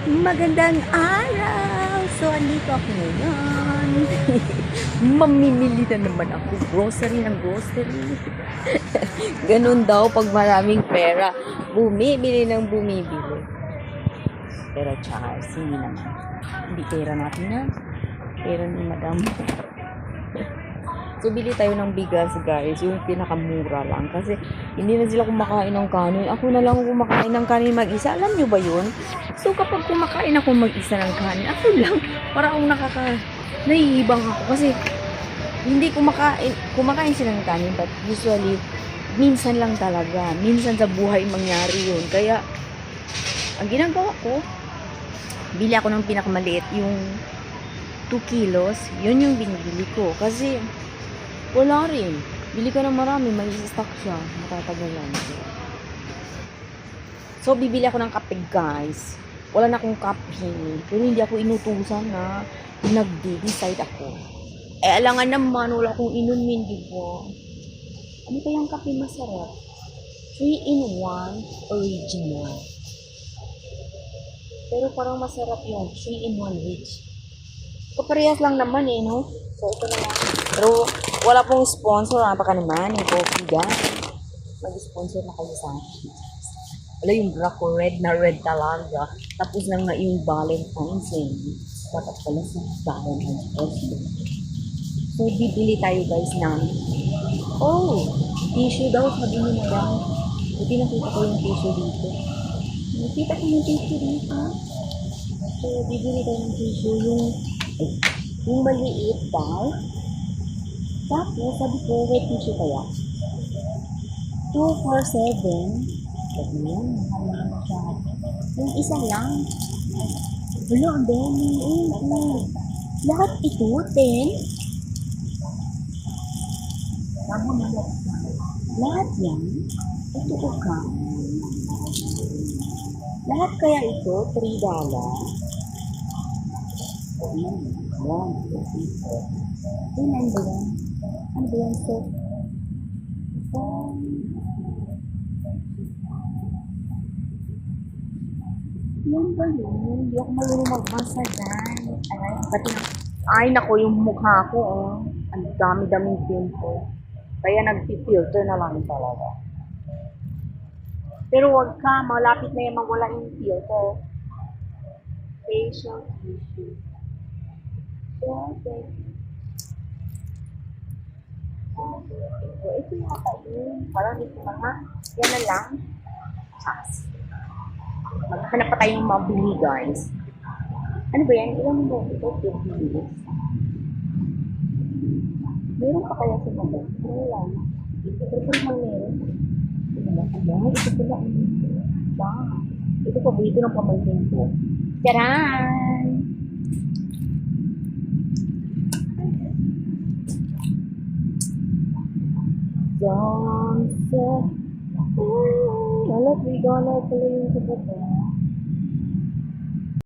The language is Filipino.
Magandang araw! So, andito ako ngayon. Mamimili na naman ako. Grocery ng grocery. Ganun daw pag maraming pera. Bumibili ng bumibili. Pero Charles, hindi naman. Hindi pera natin na. Pera ni Madam. So, bili tayo ng bigas, guys. Yung pinakamura lang. Kasi, hindi na sila kumakain ng kanin. Ako na lang kumakain ng kanin mag-isa. Alam nyo ba yun? So, kapag kumakain ako mag-isa ng kanin, ako lang. Para akong naiibang ako. Kasi, hindi kumakain sila ng kanin. But, usually, minsan lang talaga. Minsan sa buhay mangyari yun. Kaya, ang ginagawa ko, bili ako ng pinakamaliit. Yung 2 kilos. Yun yung binibili ko. Kasi, wala rin. Bili ka ng marami, may stock siya. Matatagalan. So, bibili ako ng kape, guys. Wala na akong kape. Pero hindi ako inutusan na nagde-decide ako. Alangan naman, wala akong inumin, di ba? Ano kayang kape masarap? 3-in-1 original. Pero parang masarap yung 3-in-1 rich. Kaparehas lang naman eh, no? So, ito na lang. Pero, wala pong sponsor. Napaka naman yung coffee, guys. Mag-sponsor na kayo sa akin. Wala yung black ko, red na red talaga. Tapos na nga yung Valentine's eh. Dapat pala sa Valentine's coffee. So, bibili tayo, guys, ng tissue daw. Sabi niyo na lang. Buti nakita ko yung tissue dito. Nakita ko yung tissue dito. So, bibili tayo ng tissue. Yung maliit daw. Tapos, sabi ko, wait tissue kaya. 2 for 7. Sabi yan, mahal na masyado. Yung isa lang. Wala, ang dami. Lahat ito, 10. Tama na lang. Lahat yan. Ito ka. Lahat kaya ito, $3. Ayan. Ano ba yan? Ano ba yan? So, yan ba yun? Hindi ako marunong magbasa dyan. Ay, naku, yung mukha ko, oh. Ang dami-daming pimple. Kaya nag-filter na lang talaga. Pero wag ka, malapit na yung mawala yung filter. Facial tissue. Okay. So, ito yata yun. Parang dito na nga. Yan na lang. Chas. Maghanap pa tayong mabili, guys. Ano ba yan? Ilang mo ito? 50 minutes. Meron pa kaya sa mga? Wala na. Ito naman meron. Ito pala. Ito paborito ng pamangkin ko. Tcharan! $3 pala yung sagot.